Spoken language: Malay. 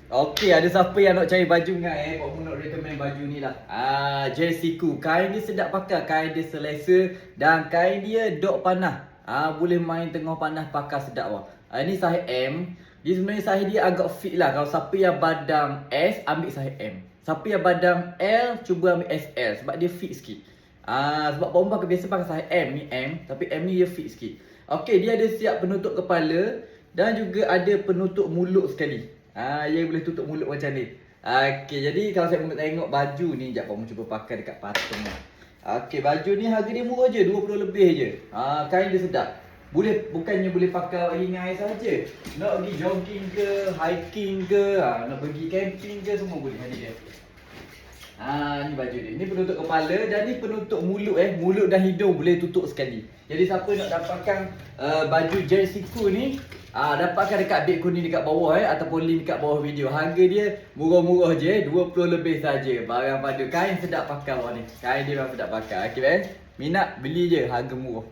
Okey, ada siapa yang nak cari baju dengan Pak Mu nak recommend baju ni lah. Jersiku. Kain dia sedap pakai, kain dia selesa dan kain dia dok panas. Boleh main tengah panas pakai sedap wah. Ni saiz M. Dia sebenarnya saiz dia agak fit lah. Kalau siapa yang badan S, ambil saiz M. Siapa yang badan L, cuba ambil SL sebab dia fit sikit. Sebab perempuan biasa pakai saiz M ni M, tapi M ni dia fit sikit. Okey, dia ada siap penutup kepala dan juga ada penutup mulut sekali. Yang boleh tutup mulut macam ni. Okey, jadi kalau saya nak tengok baju ni, jap Pak Mu cuba pakai dekat patung ni. Okey, baju ni harga dia murah je, 20 lebih je. Kain dia sedap. Bukannya boleh pakai ringan air saja. Nak pergi jogging ke, hiking ke, nak pergi camping ke, semua boleh hari dia. Ni baju dia. Ni penutup kepala dan ni penutup mulut Mulut dan hidung boleh tutup sekali. Jadi siapa nak dapatkan baju Jersiku ni, dapatkan dekat beg kuning dekat bawah ataupun link dekat bawah video. Harga dia murah-murah je, 20 lebih saja. Barang pada kain sedap pakai awak ni. Kain dia memang sedap pakai. Okey, minat beli je, harga murah.